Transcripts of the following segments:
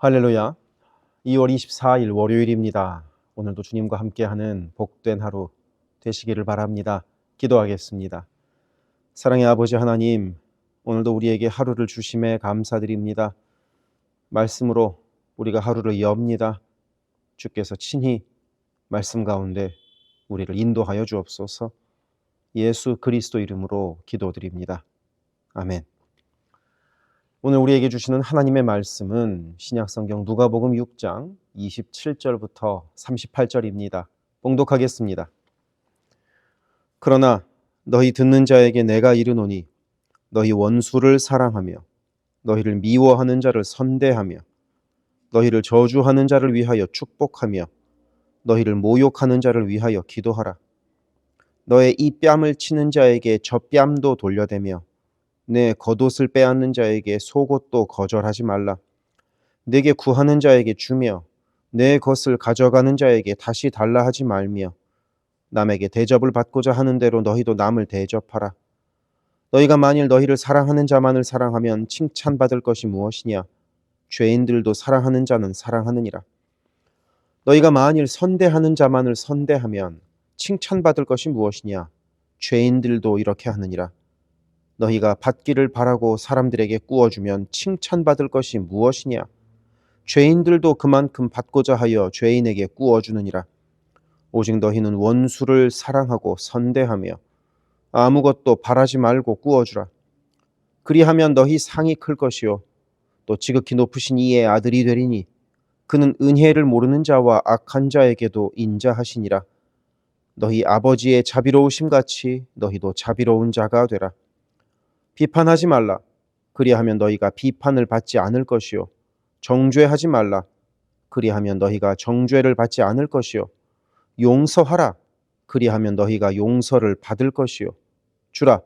할렐루야. 2월 24일 월요일입니다. 오늘도 주님과 함께하는 복된 하루 되시기를 바랍니다. 기도하겠습니다. 사랑의 아버지 하나님, 오늘도 우리에게 하루를 주심에 감사드립니다. 말씀으로 우리가 하루를 엽니다. 주께서 친히 말씀 가운데 우리를 인도하여 주옵소서. 예수 그리스도 이름으로 기도드립니다. 아멘. 오늘 우리에게 주시는 하나님의 말씀은 신약성경 누가복음 6장 27절부터 38절입니다. 봉독하겠습니다. 그러나 너희 듣는 자에게 내가 이르노니 너희 원수를 사랑하며 너희를 미워하는 자를 선대하며 너희를 저주하는 자를 위하여 축복하며 너희를 모욕하는 자를 위하여 기도하라. 너의 이 뺨을 치는 자에게 저 뺨도 돌려대며 내 겉옷을 빼앗는 자에게 속옷도 거절하지 말라. 내게 구하는 자에게 주며 내 것을 가져가는 자에게 다시 달라 하지 말며 남에게 대접을 받고자 하는 대로 너희도 남을 대접하라. 너희가 만일 너희를 사랑하는 자만을 사랑하면 칭찬받을 것이 무엇이냐? 죄인들도 사랑하는 자는 사랑하느니라. 너희가 만일 선대하는 자만을 선대하면 칭찬받을 것이 무엇이냐? 죄인들도 이렇게 하느니라. 너희가 받기를 바라고 사람들에게 꾸어주면 칭찬받을 것이 무엇이냐? 죄인들도 그만큼 받고자 하여 죄인에게 꾸어주느니라. 오직 너희는 원수를 사랑하고 선대하며 아무것도 바라지 말고 꾸어주라. 그리하면 너희 상이 클 것이요 또 지극히 높으신 이의 아들이 되리니 그는 은혜를 모르는 자와 악한 자에게도 인자하시니라. 너희 아버지의 자비로우심 같이 너희도 자비로운 자가 되라. 비판하지 말라. 그리하면 너희가 비판을 받지 않을 것이요. 정죄하지 말라. 그리하면 너희가 정죄를 받지 않을 것이요. 용서하라. 그리하면 너희가 용서를 받을 것이요. 주라.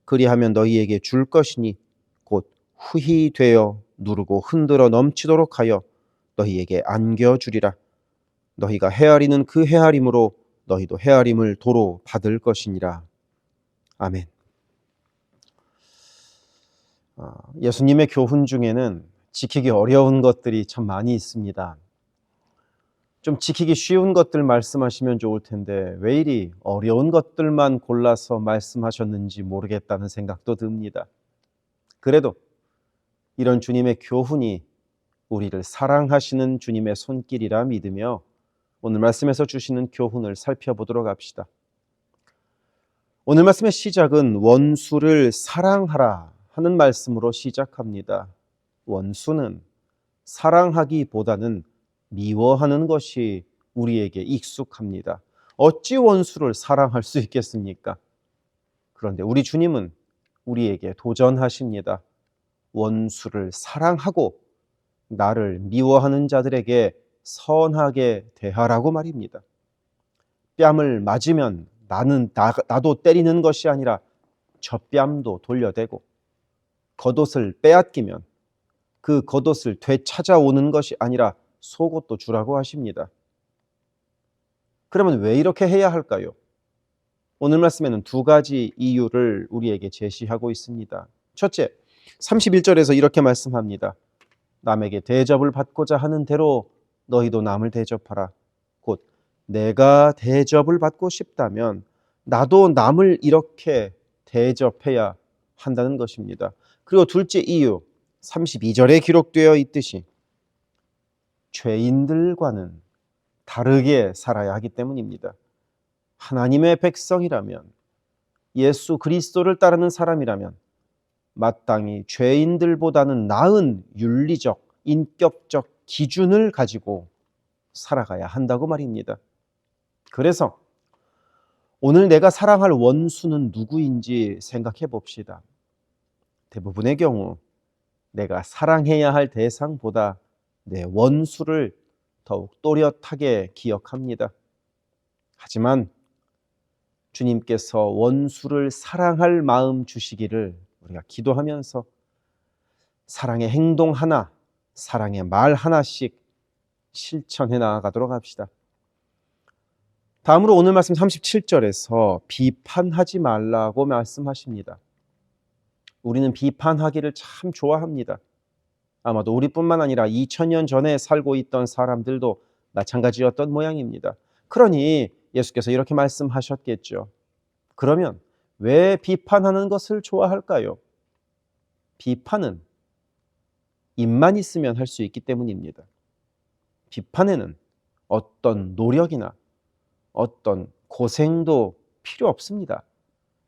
그리하면 너희에게 줄 것이니 곧 후히 되어 누르고 흔들어 넘치도록 하여 너희에게 안겨주리라. 너희가 헤아리는 그 헤아림으로 너희도 헤아림을 도로 받을 것이니라. 아멘. 예수님의 교훈 중에는 지키기 어려운 것들이 참 많이 있습니다. 좀 지키기 쉬운 것들 말씀하시면 좋을 텐데 왜 이리 어려운 것들만 골라서 말씀하셨는지 모르겠다는 생각도 듭니다. 그래도 이런 주님의 교훈이 우리를 사랑하시는 주님의 손길이라 믿으며 오늘 말씀에서 주시는 교훈을 살펴보도록 합시다. 오늘 말씀의 시작은 원수를 사랑하라 하는 말씀으로 시작합니다. 원수는 사랑하기보다는 미워하는 것이 우리에게 익숙합니다. 어찌 원수를 사랑할 수 있겠습니까? 그런데 우리 주님은 우리에게 도전하십니다. 원수를 사랑하고 나를 미워하는 자들에게 선하게 대하라고 말입니다. 뺨을 맞으면 나도 때리는 것이 아니라 저 뺨도 돌려대고 겉옷을 빼앗기면 그 겉옷을 되찾아오는 것이 아니라 속옷도 주라고 하십니다. 그러면 왜 이렇게 해야 할까요? 오늘 말씀에는 두 가지 이유를 우리에게 제시하고 있습니다. 첫째, 31절에서 이렇게 말씀합니다. 남에게 대접을 받고자 하는 대로 너희도 남을 대접하라. 곧 내가 대접을 받고 싶다면 나도 남을 이렇게 대접해야 한다는 것입니다. 그리고 둘째 이유, 32절에 기록되어 있듯이 죄인들과는 다르게 살아야 하기 때문입니다. 하나님의 백성이라면, 예수 그리스도를 따르는 사람이라면 마땅히 죄인들보다는 나은 윤리적, 인격적 기준을 가지고 살아가야 한다고 말입니다. 그래서 오늘 내가 사랑할 원수는 누구인지 생각해 봅시다. 대부분의 경우 내가 사랑해야 할 대상보다 내 원수를 더욱 또렷하게 기억합니다. 하지만 주님께서 원수를 사랑할 마음 주시기를 우리가 기도하면서 사랑의 행동 하나, 사랑의 말 하나씩 실천해 나아가도록 합시다. 다음으로 오늘 말씀 37절에서 비판하지 말라고 말씀하십니다. 우리는 비판하기를 참 좋아합니다. 아마도 우리뿐만 아니라 2000년 전에 살고 있던 사람들도 마찬가지였던 모양입니다. 그러니 예수께서 이렇게 말씀하셨겠죠. 그러면 왜 비판하는 것을 좋아할까요? 비판은 입만 있으면 할 수 있기 때문입니다. 비판에는 어떤 노력이나 어떤 고생도 필요 없습니다.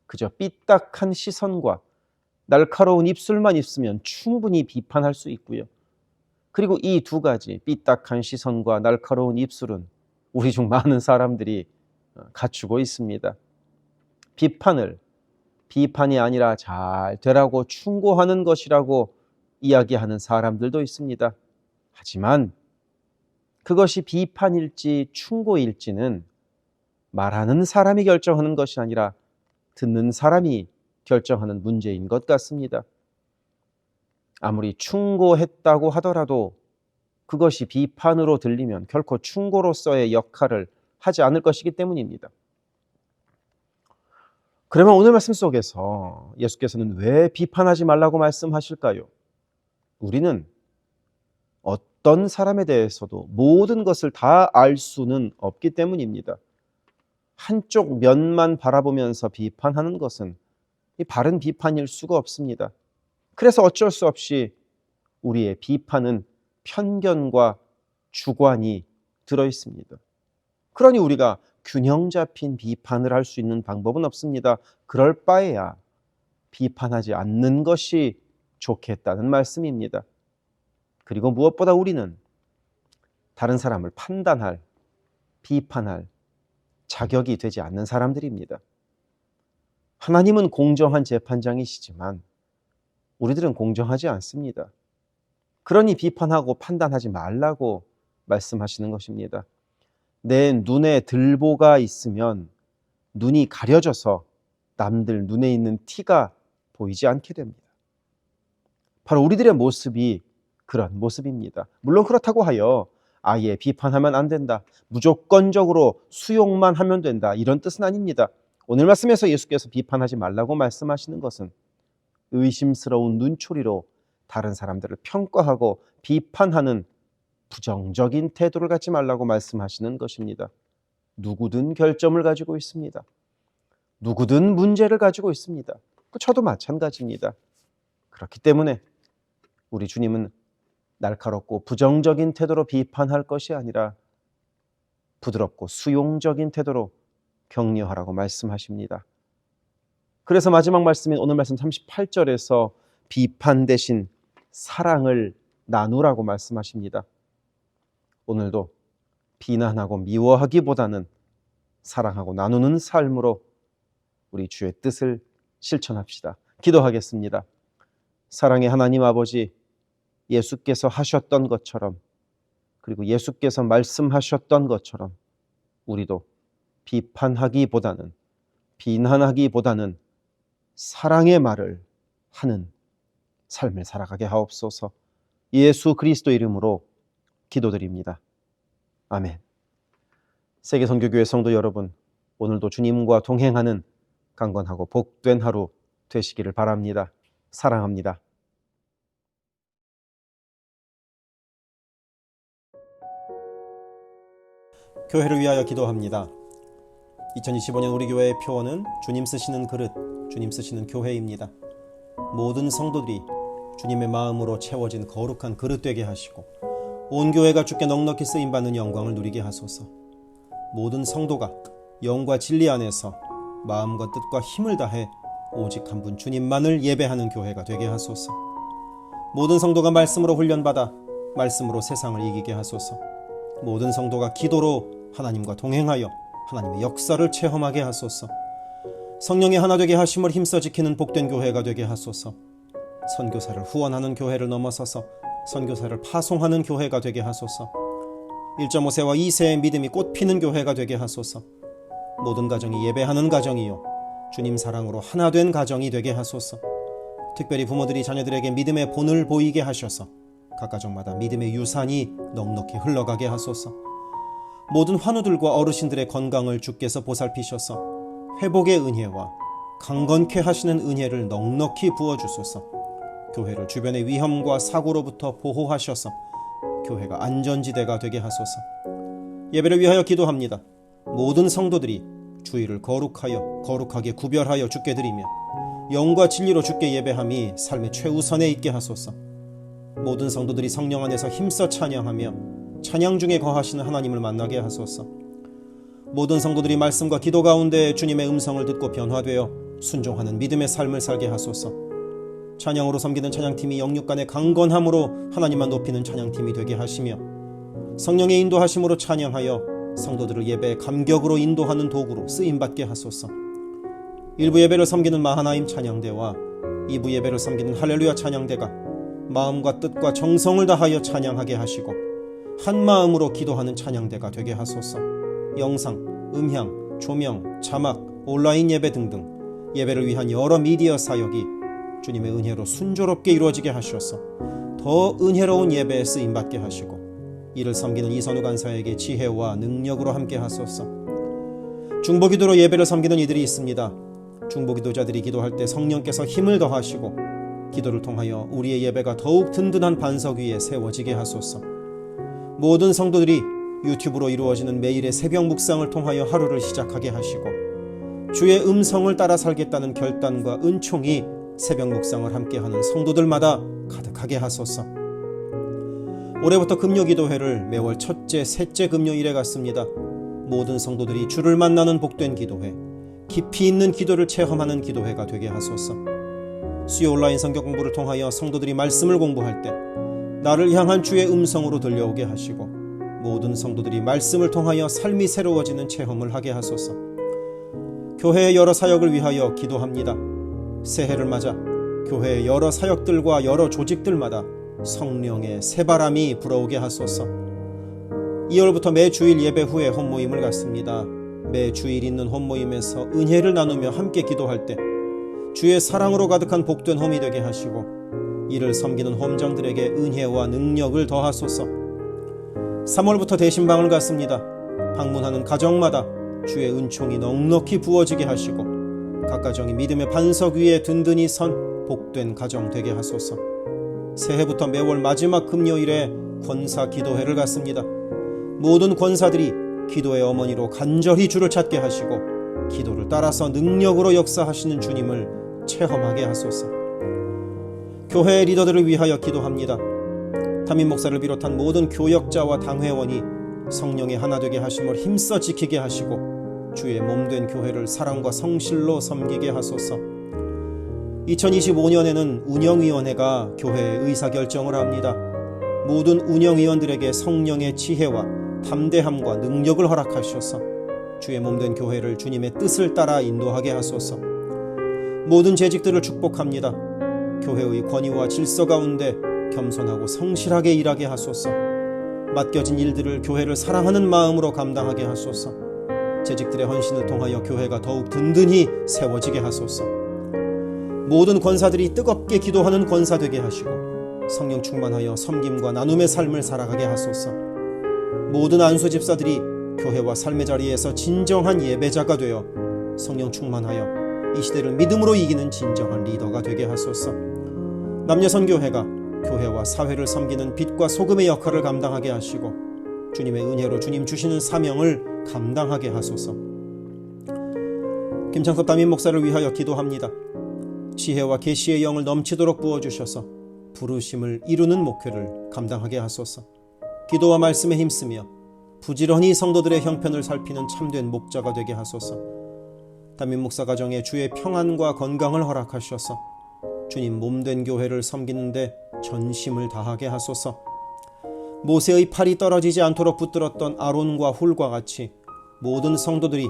그저 삐딱한 시선과 날카로운 입술만 있으면 충분히 비판할 수 있고요. 그리고 이 두 가지, 삐딱한 시선과 날카로운 입술은 우리 중 많은 사람들이 갖추고 있습니다. 비판을 비판이 아니라 잘 되라고 충고하는 것이라고 이야기하는 사람들도 있습니다. 하지만 그것이 비판일지 충고일지는 말하는 사람이 결정하는 것이 아니라 듣는 사람이 결정하는 문제인 것 같습니다. 아무리 충고했다고 하더라도 그것이 비판으로 들리면 결코 충고로서의 역할을 하지 않을 것이기 때문입니다. 그러면 오늘 말씀 속에서 예수께서는 왜 비판하지 말라고 말씀하실까요? 우리는 어떤 사람에 대해서도 모든 것을 다 알 수는 없기 때문입니다. 한쪽 면만 바라보면서 비판하는 것은 바른 비판일 수가 없습니다. 그래서 어쩔 수 없이 우리의 비판은 편견과 주관이 들어 있습니다. 그러니 우리가 균형 잡힌 비판을 할 수 있는 방법은 없습니다. 그럴 바에야 비판하지 않는 것이 좋겠다는 말씀입니다. 그리고 무엇보다 우리는 다른 사람을 판단할, 비판할 자격이 되지 않는 사람들입니다. 하나님은 공정한 재판장이시지만 우리들은 공정하지 않습니다. 그러니 비판하고 판단하지 말라고 말씀하시는 것입니다. 내 눈에 들보가 있으면 눈이 가려져서 남들 눈에 있는 티가 보이지 않게 됩니다. 바로 우리들의 모습이 그런 모습입니다. 물론 그렇다고 하여 아예 비판하면 안 된다, 무조건적으로 수용만 하면 된다, 이런 뜻은 아닙니다. 오늘 말씀에서 예수께서 비판하지 말라고 말씀하시는 것은 의심스러운 눈초리로 다른 사람들을 평가하고 비판하는 부정적인 태도를 갖지 말라고 말씀하시는 것입니다. 누구든 결점을 가지고 있습니다. 누구든 문제를 가지고 있습니다. 저도 마찬가지입니다. 그렇기 때문에 우리 주님은 날카롭고 부정적인 태도로 비판할 것이 아니라 부드럽고 수용적인 태도로 격려하라고 말씀하십니다. 그래서 마지막 말씀인 오늘 말씀 38절에서 비판 대신 사랑을 나누라고 말씀하십니다. 오늘도 비난하고 미워하기보다는 사랑하고 나누는 삶으로 우리 주의 뜻을 실천합시다. 기도하겠습니다. 사랑의 하나님 아버지, 예수께서 하셨던 것처럼, 그리고 예수께서 말씀하셨던 것처럼 우리도 비판하기보다는, 비난하기보다는 사랑의 말을 하는 삶을 살아가게 하옵소서. 예수 그리스도 이름으로 기도드립니다. 아멘. 세계선교교회 성도 여러분, 오늘도 주님과 동행하는 강건하고 복된 하루 되시기를 바랍니다. 사랑합니다. 교회를 위하여 기도합니다. 2025년 우리 교회의 표어는 주님 쓰시는 그릇, 주님 쓰시는 교회입니다. 모든 성도들이 주님의 마음으로 채워진 거룩한 그릇 되게 하시고 온 교회가 주께 넉넉히 쓰임받는 영광을 누리게 하소서. 모든 성도가 영과 진리 안에서 마음과 뜻과 힘을 다해 오직 한 분 주님만을 예배하는 교회가 되게 하소서. 모든 성도가 말씀으로 훈련받아 말씀으로 세상을 이기게 하소서. 모든 성도가 기도로 하나님과 동행하여 하나님의 역사를 체험하게 하소서. 성령의 하나 되게 하심을 힘써 지키는 복된 교회가 되게 하소서. 선교사를 후원하는 교회를 넘어서서 선교사를 파송하는 교회가 되게 하소서. 1.5세와 2세의 믿음이 꽃피는 교회가 되게 하소서. 모든 가정이 예배하는 가정이요 주님 사랑으로 하나 된 가정이 되게 하소서. 특별히 부모들이 자녀들에게 믿음의 본을 보이게 하셔서 각 가정마다 믿음의 유산이 넉넉히 흘러가게 하소서. 모든 환우들과 어르신들의 건강을 주께서 보살피셔서 회복의 은혜와 강건케 하시는 은혜를 넉넉히 부어주소서. 교회를 주변의 위험과 사고로부터 보호하셔서 교회가 안전지대가 되게 하소서. 예배를 위하여 기도합니다. 모든 성도들이 주의를 거룩하게 구별하여 주께 드리며 영과 진리로 주께 예배함이 삶의 최우선에 있게 하소서. 모든 성도들이 성령 안에서 힘써 찬양하며 찬양 중에 거하시는 하나님을 만나게 하소서. 모든 성도들이 말씀과 기도 가운데 주님의 음성을 듣고 변화되어 순종하는 믿음의 삶을 살게 하소서. 찬양으로 섬기는 찬양팀이 영육 간의 강건함으로 하나님만 높이는 찬양팀이 되게 하시며 성령의 인도하심으로 찬양하여 성도들을 예배의 감격으로 인도하는 도구로 쓰임받게 하소서. 1부 예배를 섬기는 마하나임 찬양대와 2부 예배를 섬기는 할렐루야 찬양대가 마음과 뜻과 정성을 다하여 찬양하게 하시고 한 마음으로 기도하는 찬양대가 되게 하소서. 영상, 음향, 조명, 자막, 온라인 예배 등등 예배를 위한 여러 미디어 사역이 주님의 은혜로 순조롭게 이루어지게 하셔서 더 은혜로운 예배에 쓰임받게 하시고 이를 섬기는 이선우 간사에게 지혜와 능력으로 함께 하소서. 중보기도로 예배를 섬기는 이들이 있습니다. 중보기도자들이 기도할 때 성령께서 힘을 더하시고 기도를 통하여 우리의 예배가 더욱 든든한 반석 위에 세워지게 하소서. 모든 성도들이 유튜브로 이루어지는 매일의 새벽 묵상을 통하여 하루를 시작하게 하시고 주의 음성을 따라 살겠다는 결단과 은총이 새벽 묵상을 함께하는 성도들마다 가득하게 하소서. 올해부터 금요기도회를 매월 첫째, 셋째 금요일에 갖습니다. 모든 성도들이 주를 만나는 복된 기도회, 깊이 있는 기도를 체험하는 기도회가 되게 하소서. 수요 온라인 성경 공부를 통하여 성도들이 말씀을 공부할 때 나를 향한 주의 음성으로 들려오게 하시고 모든 성도들이 말씀을 통하여 삶이 새로워지는 체험을 하게 하소서. 교회의 여러 사역을 위하여 기도합니다. 새해를 맞아 교회의 여러 사역들과 여러 조직들마다 성령의 새바람이 불어오게 하소서. 2월부터 매 주일 예배 후에 홈모임을 갖습니다. 매 주일 있는 홈모임에서 은혜를 나누며 함께 기도할 때 주의 사랑으로 가득한 복된 홈이 되게 하시고 이를 섬기는 홈장들에게 은혜와 능력을 더하소서. 3월부터 대신방을 갖습니다. 방문하는 가정마다 주의 은총이 넉넉히 부어지게 하시고 각 가정이 믿음의 반석 위에 든든히 선 복된 가정 되게 하소서. 새해부터 매월 마지막 금요일에 권사 기도회를 갖습니다. 모든 권사들이 기도의 어머니로 간절히 주를 찾게 하시고 기도를 따라서 능력으로 역사하시는 주님을 체험하게 하소서. 교회의 리더들을 위하여 기도합니다. 담임 목사를 비롯한 모든 교역자와 당회원이 성령의 하나 되게 하심을 힘써 지키게 하시고 주의 몸된 교회를 사랑과 성실로 섬기게 하소서. 2025년에는 운영위원회가 교회의 의사결정을 합니다. 모든 운영위원들에게 성령의 지혜와 담대함과 능력을 허락하셔서 주의 몸된 교회를 주님의 뜻을 따라 인도하게 하소서. 모든 재직들을 축복합니다. 교회의 권위와 질서 가운데 겸손하고 성실하게 일하게 하소서. 맡겨진 일들을 교회를 사랑하는 마음으로 감당하게 하소서. 재직들의 헌신을 통하여 교회가 더욱 든든히 세워지게 하소서. 모든 권사들이 뜨겁게 기도하는 권사 되게 하시고 성령 충만하여 섬김과 나눔의 삶을 살아가게 하소서. 모든 안수 집사들이 교회와 삶의 자리에서 진정한 예배자가 되어 성령 충만하여 이 시대를 믿음으로 이기는 진정한 리더가 되게 하소서. 남녀선교회가 교회와 사회를 섬기는 빛과 소금의 역할을 감당하게 하시고 주님의 은혜로 주님 주시는 사명을 감당하게 하소서. 김창섭 담임 목사를 위하여 기도합니다. 지혜와 계시의 영을 넘치도록 부어주셔서 부르심을 이루는 목회를 감당하게 하소서. 기도와 말씀에 힘쓰며 부지런히 성도들의 형편을 살피는 참된 목자가 되게 하소서. 담임 목사 가정에 주의 평안과 건강을 허락하셔서 주님 몸된 교회를 섬기는데 전심을 다하게 하소서. 모세의 팔이 떨어지지 않도록 붙들었던 아론과 훌과 같이 모든 성도들이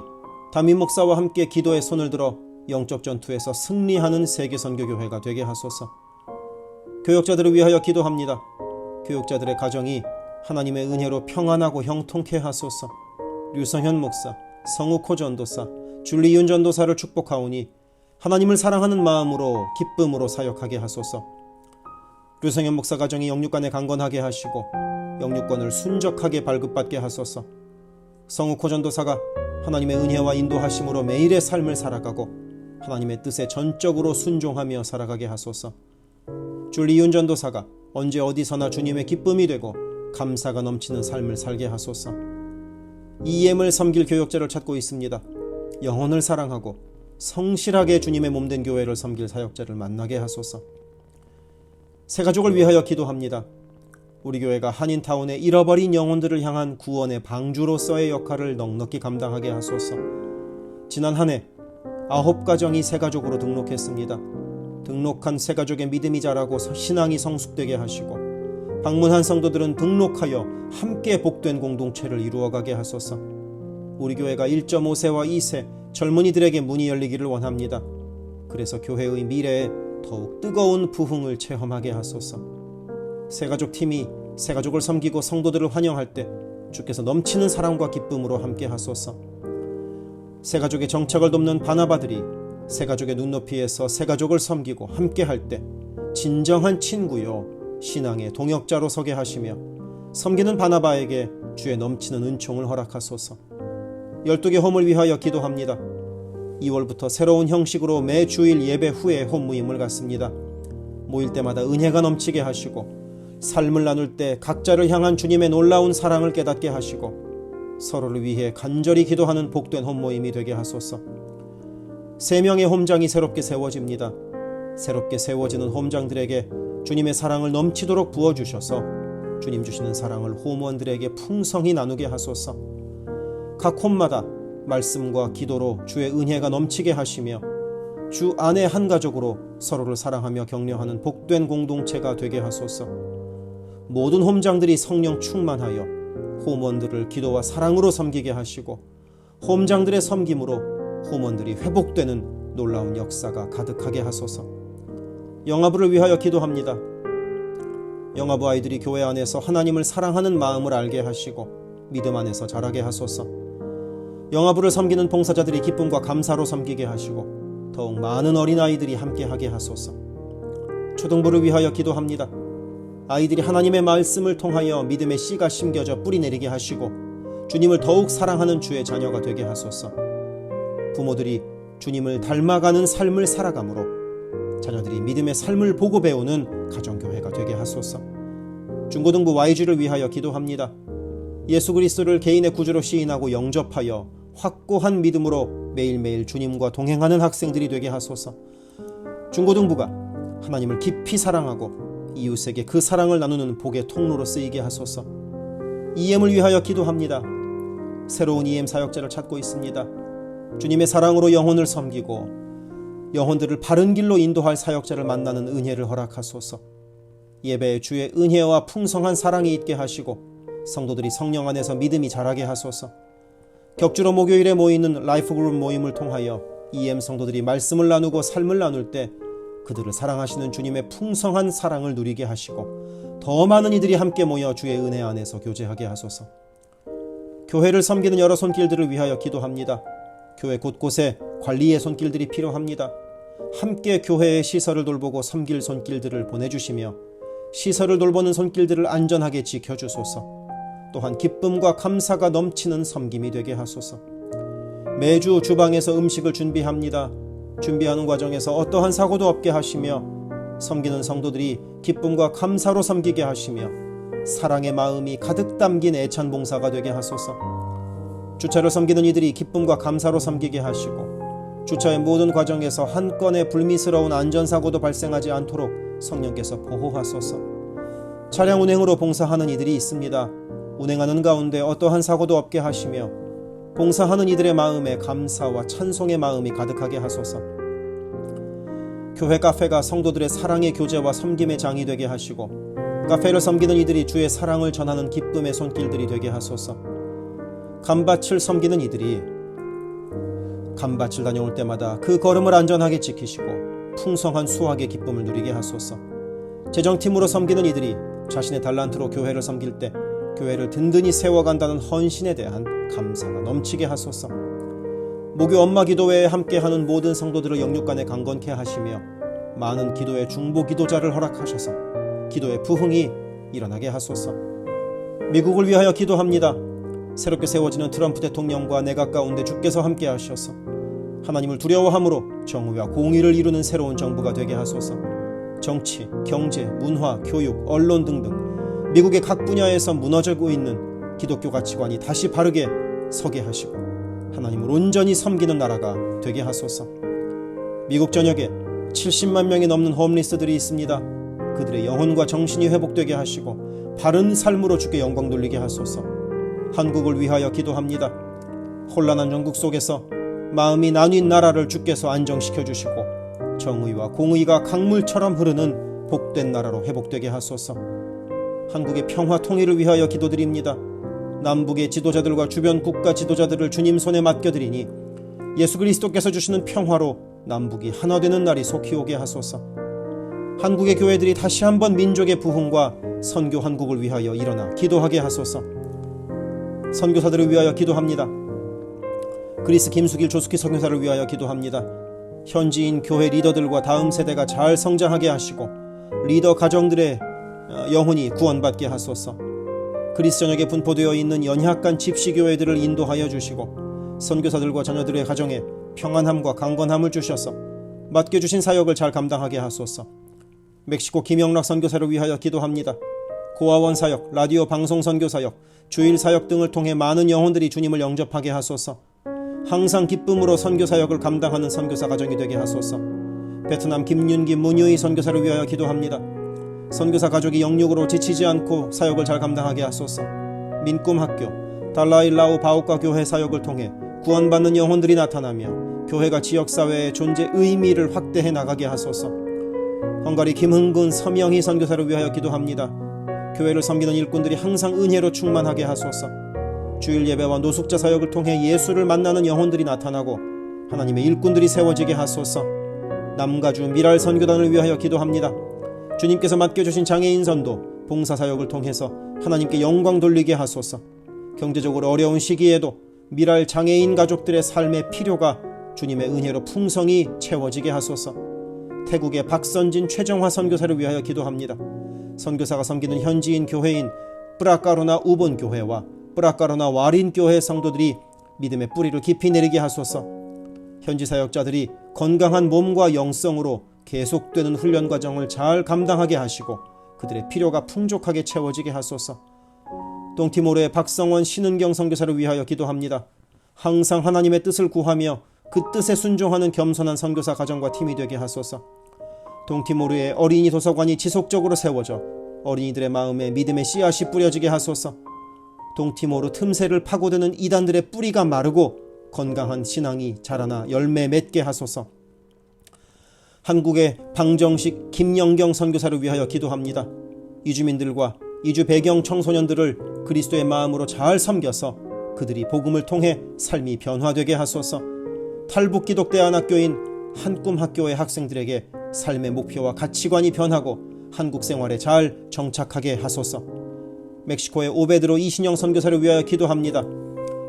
담임 목사와 함께 기도의 손을 들어 영적 전투에서 승리하는 세계선교교회가 되게 하소서. 교역자들을 위하여 기도합니다. 교역자들의 가정이 하나님의 은혜로 평안하고 형통케 하소서. 류성현 목사, 성욱호 전도사, 줄리윤 전도사를 축복하오니 하나님을 사랑하는 마음으로 기쁨으로 사역하게 하소서. 류성현 목사 가정이 영육간에 강건하게 하시고 영육권을 순적하게 발급받게 하소서. 성욱호 전도사가 하나님의 은혜와 인도하심으로 매일의 삶을 살아가고 하나님의 뜻에 전적으로 순종하며 살아가게 하소서. 줄리윤 전도사가 언제 어디서나 주님의 기쁨이 되고 감사가 넘치는 삶을 살게 하소서. EM을 섬길 교역자를 찾고 있습니다. 영혼을 사랑하고 성실하게 주님의 몸된 교회를 섬길 사역자를 만나게 하소서. 새가족을 위하여 기도합니다. 우리 교회가 한인타운의 잃어버린 영혼들을 향한 구원의 방주로서의 역할을 넉넉히 감당하게 하소서. 지난 한 해 9가정이 새가족으로 등록했습니다. 등록한 새가족의 믿음이 자라고 신앙이 성숙되게 하시고 방문한 성도들은 등록하여 함께 복된 공동체를 이루어가게 하소서. 우리 교회가 1.5세와 2세 젊은이들에게 문이 열리기를 원합니다. 그래서 교회의 미래에 더욱 뜨거운 부흥을 체험하게 하소서. 새가족 팀이 새가족을 섬기고 성도들을 환영할 때 주께서 넘치는 사랑과 기쁨으로 함께 하소서. 새가족의 정착을 돕는 바나바들이 새가족의 눈높이에서 새가족을 섬기고 함께 할 때 진정한 친구요 신앙의 동역자로 서게 하시며 섬기는 바나바에게 주의 넘치는 은총을 허락하소서. 12개 홈을 위하여 기도합니다. 2월부터 새로운 형식으로 매 주일 예배 후에 홈 모임을 갖습니다. 모일 때마다 은혜가 넘치게 하시고 삶을 나눌 때 각자를 향한 주님의 놀라운 사랑을 깨닫게 하시고 서로를 위해 간절히 기도하는 복된 홈 모임이 되게 하소서. 3명의 홈장이 새롭게 세워집니다. 새롭게 세워지는 홈장들에게 주님의 사랑을 넘치도록 부어주셔서 주님 주시는 사랑을 홈원들에게 풍성히 나누게 하소서. 각 홈마다 말씀과 기도로 주의 은혜가 넘치게 하시며 주 안에 한 가족으로 서로를 사랑하며 격려하는 복된 공동체가 되게 하소서. 모든 홈장들이 성령 충만하여 홈원들을 기도와 사랑으로 섬기게 하시고 홈장들의 섬김으로 홈원들이 회복되는 놀라운 역사가 가득하게 하소서. 영아부를 위하여 기도합니다. 영아부 아이들이 교회 안에서 하나님을 사랑하는 마음을 알게 하시고 믿음 안에서 자라게 하소서. 영아부를 섬기는 봉사자들이 기쁨과 감사로 섬기게 하시고 더욱 많은 어린아이들이 함께하게 하소서. 초등부를 위하여 기도합니다. 아이들이 하나님의 말씀을 통하여 믿음의 씨가 심겨져 뿌리내리게 하시고 주님을 더욱 사랑하는 주의 자녀가 되게 하소서. 부모들이 주님을 닮아가는 삶을 살아가므로 자녀들이 믿음의 삶을 보고 배우는 가정교회가 되게 하소서. 중고등부 YG를 위하여 기도합니다. 예수 그리스도를 개인의 구주로 시인하고 영접하여 확고한 믿음으로 매일매일 주님과 동행하는 학생들이 되게 하소서. 중고등부가 하나님을 깊이 사랑하고 이웃에게 그 사랑을 나누는 복의 통로로 쓰이게 하소서. EM을 위하여 기도합니다. 새로운 EM 사역자를 찾고 있습니다. 주님의 사랑으로 영혼을 섬기고 영혼들을 바른 길로 인도할 사역자를 만나는 은혜를 허락하소서. 예배에 주의 은혜와 풍성한 사랑이 있게 하시고 성도들이 성령 안에서 믿음이 자라게 하소서. 격주로 목요일에 모이는 라이프그룹 모임을 통하여 EM 성도들이 말씀을 나누고 삶을 나눌 때 그들을 사랑하시는 주님의 풍성한 사랑을 누리게 하시고 더 많은 이들이 함께 모여 주의 은혜 안에서 교제하게 하소서. 교회를 섬기는 여러 손길들을 위하여 기도합니다. 교회 곳곳에 관리의 손길들이 필요합니다. 함께 교회의 시설을 돌보고 섬길 손길들을 보내주시며 시설을 돌보는 손길들을 안전하게 지켜주소서. 또한 기쁨과 감사가 넘치는 섬김이 되게 하소서. 매주 주방에서 음식을 준비합니다. 준비하는 과정에서 어떠한 사고도 없게 하시며 섬기는 성도들이 기쁨과 감사로 섬기게 하시며 사랑의 마음이 가득 담긴 애찬 봉사가 되게 하소서. 주차를 섬기는 이들이 기쁨과 감사로 섬기게 하시고 주차의 모든 과정에서 한 건의 불미스러운 안전사고도 발생하지 않도록 성령께서 보호하소서. 차량 운행으로 봉사하는 이들이 있습니다. 운행하는 가운데 어떠한 사고도 없게 하시며 봉사하는 이들의 마음에 감사와 찬송의 마음이 가득하게 하소서. 교회 카페가 성도들의 사랑의 교제와 섬김의 장이 되게 하시고 카페를 섬기는 이들이 주의 사랑을 전하는 기쁨의 손길들이 되게 하소서. 감밭을 섬기는 이들이 감밭을 다녀올 때마다 그 걸음을 안전하게 지키시고 풍성한 수확의 기쁨을 누리게 하소서. 재정팀으로 섬기는 이들이 자신의 달란트로 교회를 섬길 때 교회를 든든히 세워간다는 헌신에 대한 감사가 넘치게 하소서. 목요 엄마 기도회에 함께하는 모든 성도들을 영육간에 강건케 하시며 많은 기도의 중보 기도자를 허락하셔서 기도의 부흥이 일어나게 하소서. 미국을 위하여 기도합니다. 새롭게 세워지는 트럼프 대통령과 내각 가운데 주께서 함께 하셔서 하나님을 두려워함으로 정의와 공의를 이루는 새로운 정부가 되게 하소서. 정치, 경제, 문화, 교육, 언론 등등 미국의 각 분야에서 무너지고 있는 기독교 가치관이 다시 바르게 서게 하시고 하나님을 온전히 섬기는 나라가 되게 하소서. 미국 전역에 70만 명이 넘는 홈리스들이 있습니다. 그들의 영혼과 정신이 회복되게 하시고 바른 삶으로 주께 영광 돌리게 하소서. 한국을 위하여 기도합니다. 혼란한 전국 속에서 마음이 나뉜 나라를 주께서 안정시켜 주시고 정의와 공의가 강물처럼 흐르는 복된 나라로 회복되게 하소서. 한국의 평화 통일을 위하여 기도드립니다. 남북의 지도자들과 주변 국가 지도자들을 주님 손에 맡겨드리니 예수 그리스도께서 주시는 평화로 남북이 하나 되는 날이 속히 오게 하소서. 한국의 교회들이 다시 한번 민족의 부흥과 선교 한국을 위하여 일어나 기도하게 하소서. 선교사들을 위하여 기도합니다. 그리스 김수길 조숙희 선교사를 위하여 기도합니다. 현지인 교회 리더들과 다음 세대가 잘 성장하게 하시고 리더 가정들의 영혼이 구원받게 하소서. 그리스 전역에 분포되어 있는 연약한 집시교회들을 인도하여 주시고 선교사들과 자녀들의 가정에 평안함과 강건함을 주셔서 맡겨주신 사역을 잘 감당하게 하소서. 멕시코 김영락 선교사를 위하여 기도합니다. 고아원 사역, 라디오 방송 선교 사역, 주일 사역 등을 통해 많은 영혼들이 주님을 영접하게 하소서. 항상 기쁨으로 선교 사역을 감당하는 선교사 가정이 되게 하소서. 베트남 김윤기 문유희 선교사를 위하여 기도합니다. 선교사 가족이 영육으로 지치지 않고 사역을 잘 감당하게 하소서. 민꿈학교, 달라일라우 바오카 교회 사역을 통해 구원받는 영혼들이 나타나며 교회가 지역사회의 존재 의미를 확대해 나가게 하소서. 헝가리 김흥근 서명희 선교사를 위하여 기도합니다. 교회를 섬기는 일꾼들이 항상 은혜로 충만하게 하소서. 주일 예배와 노숙자 사역을 통해 예수를 만나는 영혼들이 나타나고 하나님의 일꾼들이 세워지게 하소서. 남가주 미랄 선교단을 위하여 기도합니다. 주님께서 맡겨주신 장애인 선도, 봉사사역을 통해서 하나님께 영광 돌리게 하소서. 경제적으로 어려운 시기에도 미랄 장애인 가족들의 삶의 필요가 주님의 은혜로 풍성히 채워지게 하소서. 태국의 박선진 최정화 선교사를 위하여 기도합니다. 선교사가 섬기는 현지인 교회인 뿌라카로나 우본 교회와 뿌라카로나 와린 교회 성도들이 믿음의 뿌리를 깊이 내리게 하소서. 현지 사역자들이 건강한 몸과 영성으로 계속되는 훈련 과정을 잘 감당하게 하시고 그들의 필요가 풍족하게 채워지게 하소서. 동티모르의 박성원 신은경 선교사를 위하여 기도합니다. 항상 하나님의 뜻을 구하며 그 뜻에 순종하는 겸손한 선교사 가정과 팀이 되게 하소서. 동티모르의 어린이 도서관이 지속적으로 세워져 어린이들의 마음에 믿음의 씨앗이 뿌려지게 하소서. 동티모르 틈새를 파고드는 이단들의 뿌리가 마르고 건강한 신앙이 자라나 열매 맺게 하소서. 한국의 방정식 김영경 선교사를 위하여 기도합니다. 이주민들과 이주 배경 청소년들을 그리스도의 마음으로 잘 섬겨서 그들이 복음을 통해 삶이 변화되게 하소서. 탈북기독대안학교인 한꿈학교의 학생들에게 삶의 목표와 가치관이 변하고 한국 생활에 잘 정착하게 하소서. 멕시코의 오베드로 이신영 선교사를 위하여 기도합니다.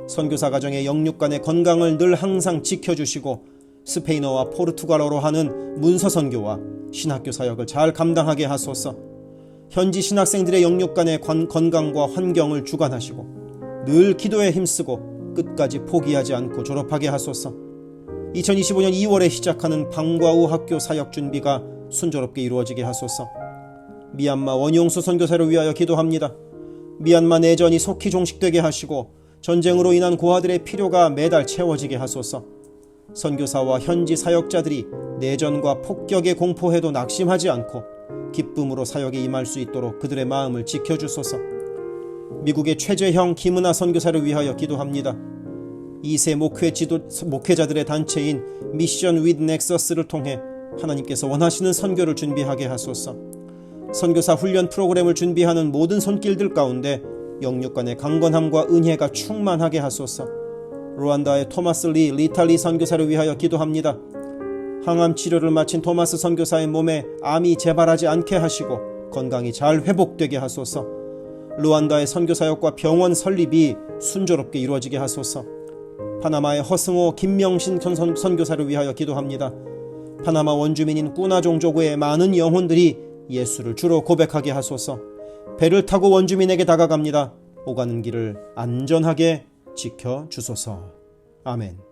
선교사 가정의 영육 간의 건강을 늘 항상 지켜주시고 스페인어와 포르투갈어로 하는 문서 선교와 신학교 사역을 잘 감당하게 하소서. 현지 신학생들의 영육 간의 건강과 환경을 주관하시고 늘 기도에 힘쓰고 끝까지 포기하지 않고 졸업하게 하소서. 2025년 2월에 시작하는 방과후 학교 사역 준비가 순조롭게 이루어지게 하소서. 미얀마 원용수 선교사를 위하여 기도합니다. 미얀마 내전이 속히 종식되게 하시고 전쟁으로 인한 고아들의 필요가 매달 채워지게 하소서. 선교사와 현지 사역자들이 내전과 폭격의 공포에도 낙심하지 않고 기쁨으로 사역에 임할 수 있도록 그들의 마음을 지켜주소서. 미국의 최재형 김은하 선교사를 위하여 기도합니다. 2세 목회자들의 단체인 미션 윗 넥서스를 통해 하나님께서 원하시는 선교를 준비하게 하소서. 선교사 훈련 프로그램을 준비하는 모든 손길들 가운데 영육 간의 강건함과 은혜가 충만하게 하소서. 루안다의 토마스 리탈리 선교사를 위하여 기도합니다. 항암 치료를 마친 토마스 선교사의 몸에 암이 재발하지 않게 하시고 건강이 잘 회복되게 하소서. 루안다의 선교사역과 병원 설립이 순조롭게 이루어지게 하소서. 파나마의 허승호 김명신 선교사를 위하여 기도합니다. 파나마 원주민인 꾸나종족의 많은 영혼들이 예수를 주로 고백하게 하소서. 배를 타고 원주민에게 다가갑니다. 오가는 길을 안전하게 지켜주소서. 아멘.